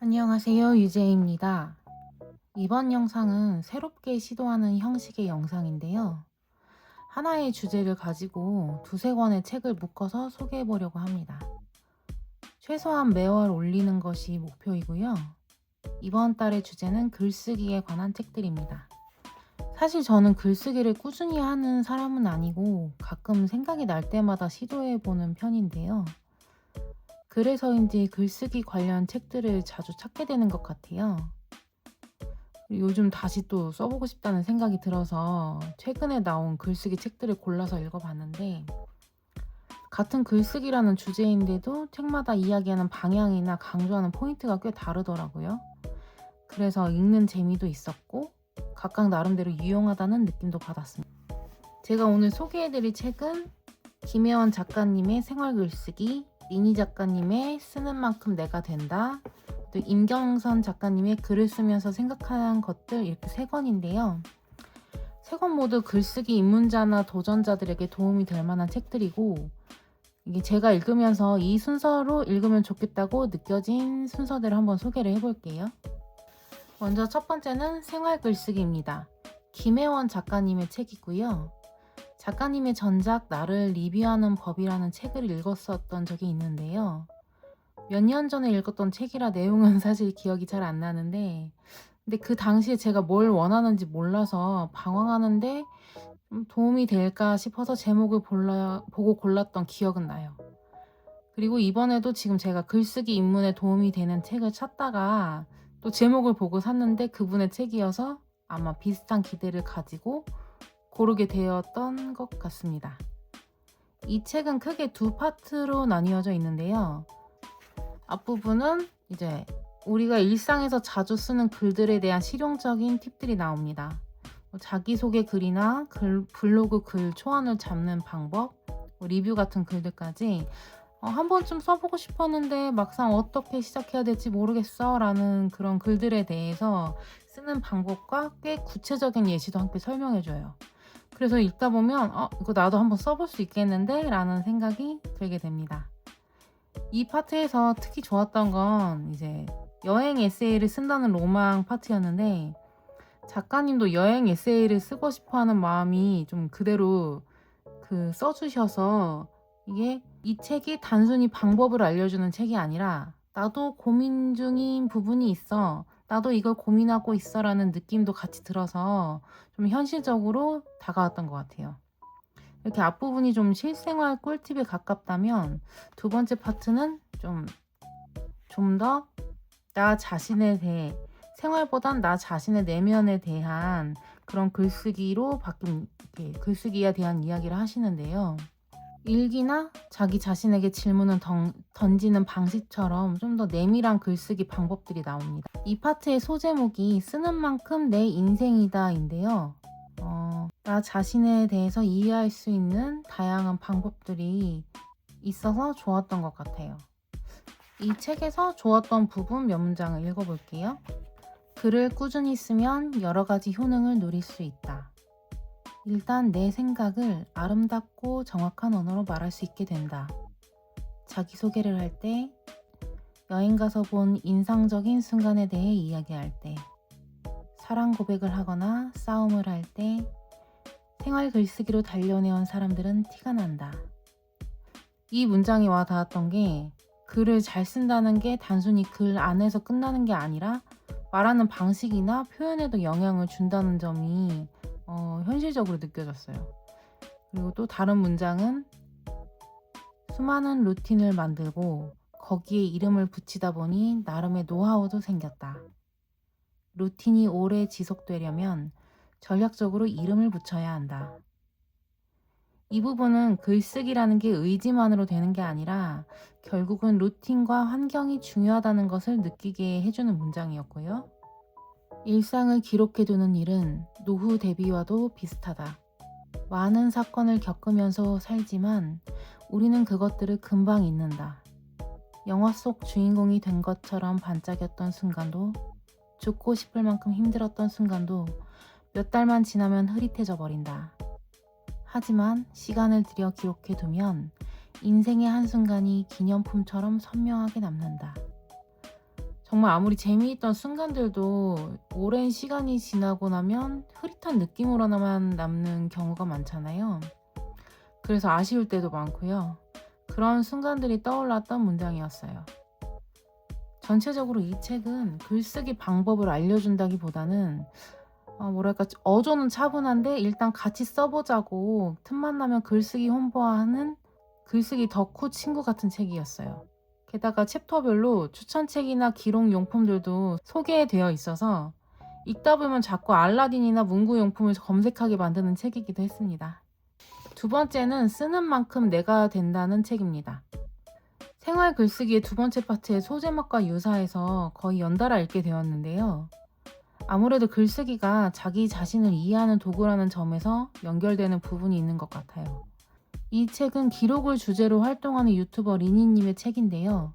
안녕하세요, 유재입니다. 이번 영상은 새롭게 시도하는 형식의 영상인데요. 하나의 주제를 가지고 두세 권의 책을 묶어서 소개해 보려고 합니다. 최소한 매월 올리는 것이 목표이고요. 이번 달의 주제는 글쓰기에 관한 책들입니다. 사실 저는 글쓰기를 꾸준히 하는 사람은 아니고 가끔 생각이 날 때마다 시도해 보는 편인데요. 그래서인지 글쓰기 관련 책들을 자주 찾게 되는 것 같아요. 요즘 다시 또 써보고 싶다는 생각이 들어서 최근에 나온 글쓰기 책들을 골라서 읽어봤는데, 같은 글쓰기라는 주제인데도 책마다 이야기하는 방향이나 강조하는 포인트가 꽤 다르더라고요. 그래서 읽는 재미도 있었고 각각 나름대로 유용하다는 느낌도 받았습니다. 제가 오늘 소개해드릴 책은 김혜원 작가님의 생활 글쓰기, 리니 작가님의 쓰는 만큼 내가 된다, 또 임경선 작가님의 글을 쓰면서 생각한 것들, 이렇게 세 권인데요. 세 권 모두 글쓰기 입문자나 도전자들에게 도움이 될 만한 책들이고, 이게 제가 읽으면서 이 순서로 읽으면 좋겠다고 느껴진 순서대로 한번 소개를 해볼게요. 먼저 첫 번째는 생활 글쓰기입니다. 김혜원 작가님의 책이고요. 작가님의 전작 나를 리뷰하는 법이라는 책을 읽었었던 적이 있는데요. 몇 년 전에 읽었던 책이라 내용은 사실 기억이 잘 안 나는데, 근데 그 당시에 제가 뭘 원하는지 몰라서 방황하는데 좀 도움이 될까 싶어서 제목을 보고 골랐던 기억은 나요. 그리고 이번에도 지금 제가 글쓰기 입문에 도움이 되는 책을 찾다가 또 제목을 보고 샀는데 그분의 책이어서 아마 비슷한 기대를 가지고 고르게 되었던 것 같습니다. 이 책은 크게 두 파트로 나뉘어져 있는데요. 앞부분은 이제 우리가 일상에서 자주 쓰는 글들에 대한 실용적인 팁들이 나옵니다. 자기소개 글이나 블로그 글 초안을 잡는 방법, 리뷰 같은 글들까지 한 번쯤 써보고 싶었는데 막상 어떻게 시작해야 될지 모르겠어 라는 그런 글들에 대해서 쓰는 방법과 꽤 구체적인 예시도 함께 설명해줘요. 그래서 읽다 보면 이거 나도 한번 써볼 수 있겠는데 라는 생각이 들게 됩니다. 이 파트에서 특히 좋았던 건 이제 여행 에세이를 쓴다는 로망 파트였는데, 작가님도 여행 에세이를 쓰고 싶어 하는 마음이 좀 그대로 써주셔서, 이게 이 책이 단순히 방법을 알려주는 책이 아니라 나도 고민 중인 부분이 있어, 나도 이걸 고민하고 있어 라는 느낌도 같이 들어서 좀 현실적으로 다가왔던 것 같아요. 이렇게 앞부분이 좀 실생활 꿀팁에 가깝다면, 두 번째 파트는 좀 더 나 자신에 대해, 생활보단 나 자신의 내면에 대한 그런 글쓰기로 바뀐, 이렇게 글쓰기에 대한 이야기를 하시는데요. 일기나 자기 자신에게 질문을 던지는 방식처럼 좀 더 내밀한 글쓰기 방법들이 나옵니다. 이 파트의 소제목이 쓰는 만큼 내 인생이다인데요. 나 자신에 대해서 이해할 수 있는 다양한 방법들이 있어서 좋았던 것 같아요. 이 책에서 좋았던 부분 몇 문장을 읽어볼게요. 글을 꾸준히 쓰면 여러 가지 효능을 누릴 수 있다. 일단 내 생각을 아름답고 정확한 언어로 말할 수 있게 된다. 자기소개를 할 때, 여행 가서 본 인상적인 순간에 대해 이야기할 때, 사랑 고백을 하거나 싸움을 할 때, 생활 글쓰기로 단련해온 사람들은 티가 난다. 이 문장이 와 닿았던 게, 글을 잘 쓴다는 게 단순히 글 안에서 끝나는 게 아니라 말하는 방식이나 표현에도 영향을 준다는 점이 현실적으로 느껴졌어요. 그리고 또 다른 문장은, 수많은 루틴을 만들고 거기에 이름을 붙이다 보니 나름의 노하우도 생겼다. 루틴이 오래 지속되려면 전략적으로 이름을 붙여야 한다. 이 부분은 글쓰기라는 게 의지만으로 되는 게 아니라 결국은 루틴과 환경이 중요하다는 것을 느끼게 해주는 문장이었고요. 일상을 기록해두는 일은 노후 대비와도 비슷하다. 많은 사건을 겪으면서 살지만 우리는 그것들을 금방 잊는다. 영화 속 주인공이 된 것처럼 반짝였던 순간도, 죽고 싶을 만큼 힘들었던 순간도 몇 달만 지나면 흐릿해져 버린다. 하지만 시간을 들여 기록해두면 인생의 한순간이 기념품처럼 선명하게 남는다. 정말 아무리 재미있던 순간들도 오랜 시간이 지나고 나면 흐릿한 느낌으로만 남는 경우가 많잖아요. 그래서 아쉬울 때도 많고요. 그런 순간들이 떠올랐던 문장이었어요. 전체적으로 이 책은 글쓰기 방법을 알려준다기보다는 뭐랄까 어조는 차분한데 일단 같이 써보자고 틈만 나면 글쓰기 홍보하는 글쓰기 덕후 친구 같은 책이었어요. 게다가 챕터별로 추천책이나 기록 용품들도 소개되어 있어서 읽다 보면 자꾸 알라딘이나 문구 용품을 검색하게 만드는 책이기도 했습니다. 두 번째는 쓰는 만큼 내가 된다는 책입니다. 생활 글쓰기의 두 번째 파트의 소제목과 유사해서 거의 연달아 읽게 되었는데요. 아무래도 글쓰기가 자기 자신을 이해하는 도구라는 점에서 연결되는 부분이 있는 것 같아요. 이 책은 기록을 주제로 활동하는 유튜버 리니님의 책인데요.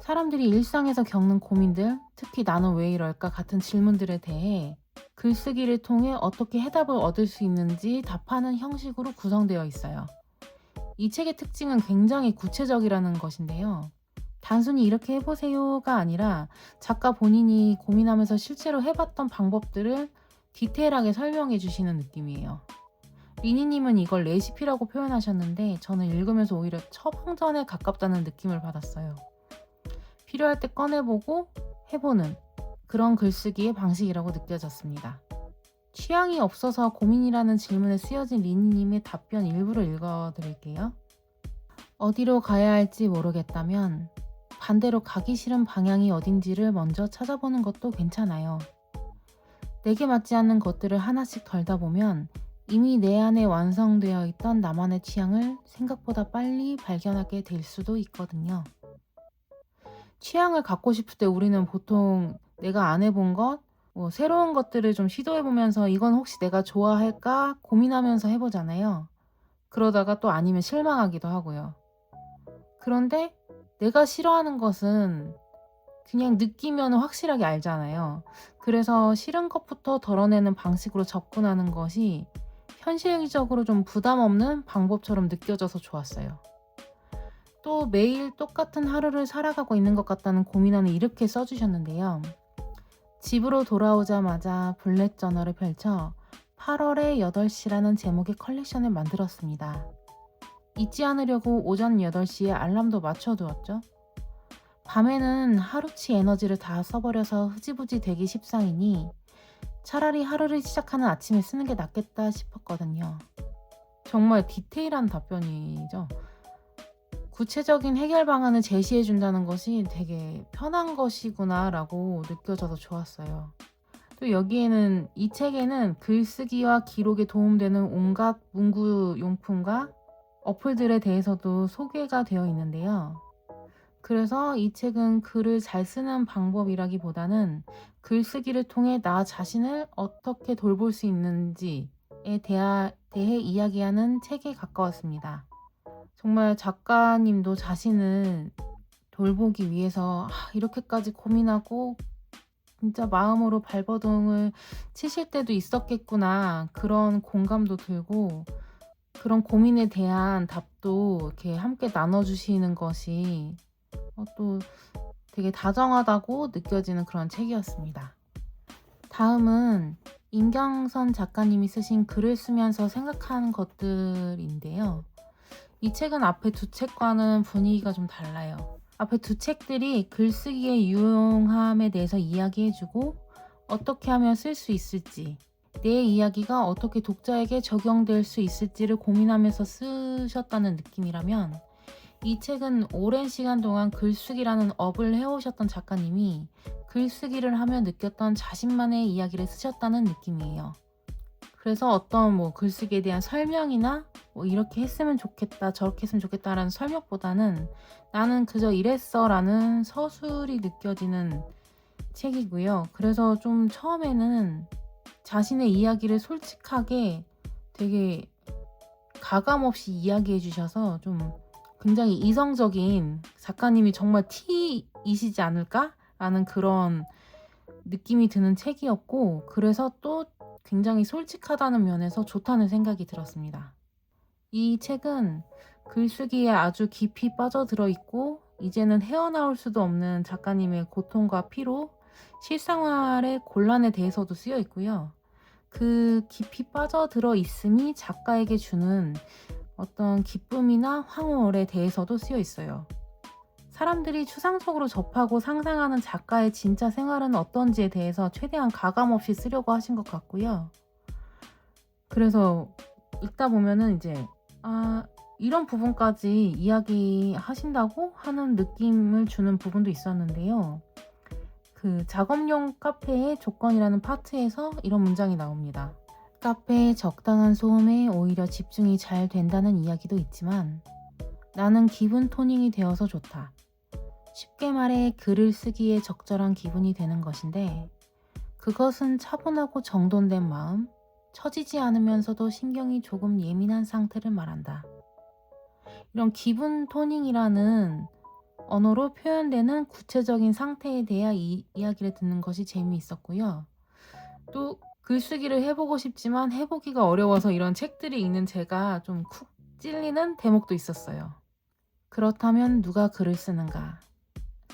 사람들이 일상에서 겪는 고민들, 특히 나는 왜 이럴까 같은 질문들에 대해 글쓰기를 통해 어떻게 해답을 얻을 수 있는지 답하는 형식으로 구성되어 있어요. 이 책의 특징은 굉장히 구체적이라는 것인데요. 단순히 이렇게 해보세요가 아니라 작가 본인이 고민하면서 실제로 해봤던 방법들을 디테일하게 설명해 주시는 느낌이에요. 리니님은 이걸 레시피라고 표현하셨는데 저는 읽으면서 오히려 처방전에 가깝다는 느낌을 받았어요. 필요할 때 꺼내보고 해보는 그런 글쓰기의 방식이라고 느껴졌습니다. 취향이 없어서 고민이라는 질문에 쓰여진 리니님의 답변 일부를 읽어드릴게요. 어디로 가야 할지 모르겠다면 반대로 가기 싫은 방향이 어딘지를 먼저 찾아보는 것도 괜찮아요. 내게 맞지 않는 것들을 하나씩 덜다 보면 이미 내 안에 완성되어 있던 나만의 취향을 생각보다 빨리 발견하게 될 수도 있거든요. 취향을 갖고 싶을 때 우리는 보통 내가 안 해본 것, 새로운 것들을 좀 시도해보면서 이건 혹시 내가 좋아할까 고민하면서 해보잖아요. 그러다가 또 아니면 실망하기도 하고요. 그런데 내가 싫어하는 것은 그냥 느끼면 확실하게 알잖아요. 그래서 싫은 것부터 덜어내는 방식으로 접근하는 것이 현실적으로 좀 부담 없는 방법처럼 느껴져서 좋았어요. 또 매일 똑같은 하루를 살아가고 있는 것 같다는 고민안을 이렇게 써주셨는데요. 집으로 돌아오자마자 블랙 저널을 펼쳐 8월의 8시라는 제목의 컬렉션을 만들었습니다. 잊지 않으려고 오전 8시에 알람도 맞춰두었죠. 밤에는 하루치 에너지를 다 써버려서 흐지부지 되기 십상이니 차라리 하루를 시작하는 아침에 쓰는 게 낫겠다 싶었거든요. 정말 디테일한 답변이죠. 구체적인 해결 방안을 제시해 준다는 것이 되게 편한 것이구나 라고 느껴져서 좋았어요. 또 여기에는 이 책에는 글쓰기와 기록에 도움되는 온갖 문구 용품과 어플들에 대해서도 소개가 되어 있는데요. 그래서 이 책은 글을 잘 쓰는 방법이라기보다는 글쓰기를 통해 나 자신을 어떻게 돌볼 수 있는지에 대해 이야기하는 책에 가까웠습니다. 정말 작가님도 자신을 돌보기 위해서 이렇게까지 고민하고 진짜 마음으로 발버둥을 치실 때도 있었겠구나 그런 공감도 들고 그런 고민에 대한 답도 이렇게 함께 나눠주시는 것이 또 되게 다정하다고 느껴지는 그런 책이었습니다. 다음은 임경선 작가님이 쓰신 글을 쓰면서 생각하는 것들인데요. 이 책은 앞에 두 책과는 분위기가 좀 달라요. 앞에 두 책들이 글쓰기의 유용함에 대해서 이야기해주고 어떻게 하면 쓸 수 있을지, 내 이야기가 어떻게 독자에게 적용될 수 있을지를 고민하면서 쓰셨다는 느낌이라면 이 책은 오랜 시간 동안 글쓰기라는 업을 해오셨던 작가님이 글쓰기를 하며 느꼈던 자신만의 이야기를 쓰셨다는 느낌이에요. 그래서 어떤 글쓰기에 대한 설명이나 이렇게 했으면 좋겠다 저렇게 했으면 좋겠다라는 설명보다는 나는 그저 이랬어 라는 서술이 느껴지는 책이고요. 그래서 좀 처음에는 자신의 이야기를 솔직하게 되게 가감없이 이야기해 주셔서 좀 굉장히 이성적인 작가님이 정말 T이시지 않을까? 라는 그런 느낌이 드는 책이었고 그래서 또 굉장히 솔직하다는 면에서 좋다는 생각이 들었습니다. 이 책은 글쓰기에 아주 깊이 빠져들어 있고 이제는 헤어나올 수도 없는 작가님의 고통과 피로, 실생활의 곤란에 대해서도 쓰여 있고요. 그 깊이 빠져들어 있음이 작가에게 주는 어떤 기쁨이나 황홀에 대해서도 쓰여 있어요. 사람들이 추상적으로 접하고 상상하는 작가의 진짜 생활은 어떤지에 대해서 최대한 가감 없이 쓰려고 하신 것 같고요. 그래서 읽다 보면은 이제 이런 부분까지 이야기하신다고 하는 느낌을 주는 부분도 있었는데요. 그 작업용 카페의 조건이라는 파트에서 이런 문장이 나옵니다. 카페의 적당한 소음에 오히려 집중이 잘 된다는 이야기도 있지만 나는 기분 토닝이 되어서 좋다. 쉽게 말해 글을 쓰기에 적절한 기분이 되는 것인데 그것은 차분하고 정돈된 마음, 처지지 않으면서도 신경이 조금 예민한 상태를 말한다. 이런 기분 토닝이라는 언어로 표현되는 구체적인 상태에 대한 이야기를 듣는 것이 재미있었고요. 또 글쓰기를 해보고 싶지만 해보기가 어려워서 이런 책들이 읽는 제가 좀 쿡 찔리는 대목도 있었어요. 그렇다면 누가 글을 쓰는가?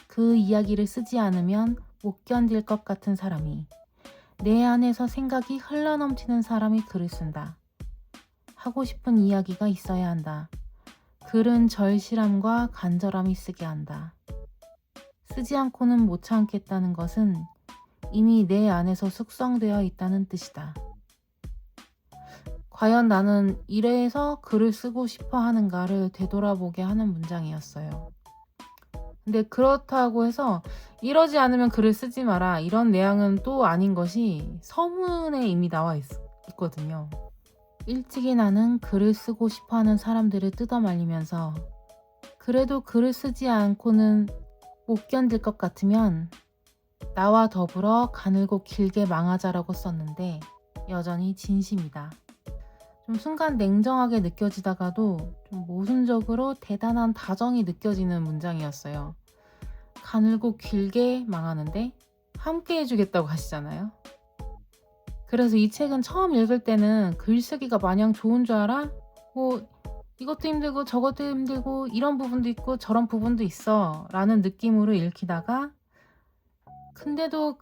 그 이야기를 쓰지 않으면 못 견딜 것 같은 사람이, 내 안에서 생각이 흘러넘치는 사람이 글을 쓴다. 하고 싶은 이야기가 있어야 한다. 글은 절실함과 간절함이 쓰게 한다. 쓰지 않고는 못 참겠다는 것은 이미 내 안에서 숙성되어 있다는 뜻이다. 과연 나는 이래서 글을 쓰고 싶어 하는가를 되돌아보게 하는 문장이었어요. 근데 그렇다고 해서 이러지 않으면 글을 쓰지 마라 이런 내용은 또 아닌 것이 서문에 이미 나와 있거든요. 일찍이 나는 글을 쓰고 싶어하는 사람들을 뜯어말리면서 그래도 글을 쓰지 않고는 못 견딜 것 같으면 나와 더불어 가늘고 길게 망하자라고 썼는데 여전히 진심이다. 좀 순간 냉정하게 느껴지다가도 좀 모순적으로 대단한 다정이 느껴지는 문장이었어요. 가늘고 길게 망하는데 함께 해주겠다고 하시잖아요. 그래서 이 책은 처음 읽을 때는 글쓰기가 마냥 좋은 줄 알아? 뭐 이것도 힘들고 저것도 힘들고 이런 부분도 있고 저런 부분도 있어 라는 느낌으로 읽히다가 근데도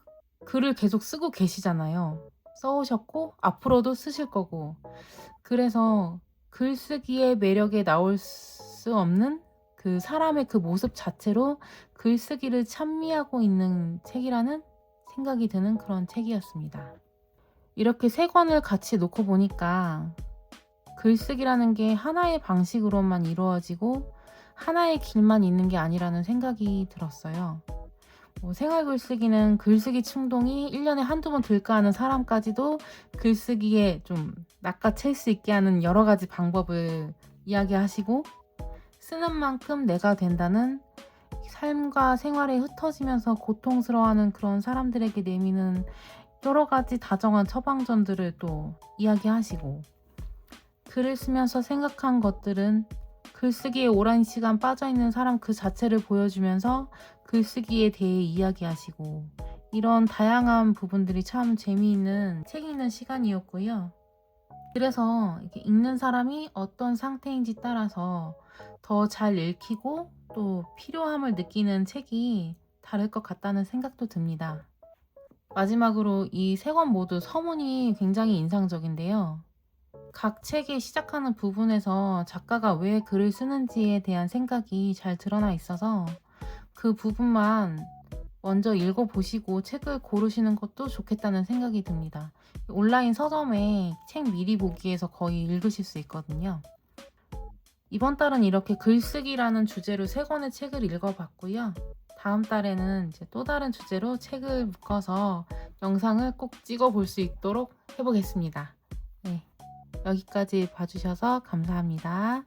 글을 계속 쓰고 계시잖아요. 써오셨고 앞으로도 쓰실 거고 그래서 글쓰기의 매력에 나올 수 없는 그 사람의 그 모습 자체로 글쓰기를 찬미하고 있는 책이라는 생각이 드는 그런 책이었습니다. 이렇게 세 권을 같이 놓고 보니까 글쓰기라는 게 하나의 방식으로만 이루어지고 하나의 길만 있는 게 아니라는 생각이 들었어요. 생활 글쓰기는 글쓰기 충동이 1년에 한두 번 들까 하는 사람까지도 글쓰기에 좀 낚아챌 수 있게 하는 여러 가지 방법을 이야기하시고 쓰는 만큼 내가 된다는 삶과 생활에 흩어지면서 고통스러워하는 그런 사람들에게 내미는 여러 가지 다정한 처방전들을 또 이야기하시고 글을 쓰면서 생각한 것들은 글쓰기에 오랜 시간 빠져있는 사람 그 자체를 보여주면서 글쓰기에 대해 이야기하시고 이런 다양한 부분들이 참 재미있는 책 읽는 시간이었고요. 그래서 이렇게 읽는 사람이 어떤 상태인지 따라서 더 잘 읽히고 또 필요함을 느끼는 책이 다를 것 같다는 생각도 듭니다. 마지막으로 이 세 권 모두 서문이 굉장히 인상적인데요. 각 책의 시작하는 부분에서 작가가 왜 글을 쓰는지에 대한 생각이 잘 드러나 있어서 그 부분만 먼저 읽어보시고 책을 고르시는 것도 좋겠다는 생각이 듭니다. 온라인 서점에 책 미리 보기에서 거의 읽으실 수 있거든요. 이번 달은 이렇게 글쓰기라는 주제로 세 권의 책을 읽어봤고요. 다음 달에는 이제 또 다른 주제로 책을 묶어서 영상을 꼭 찍어볼 수 있도록 해보겠습니다. 네, 여기까지 봐주셔서 감사합니다.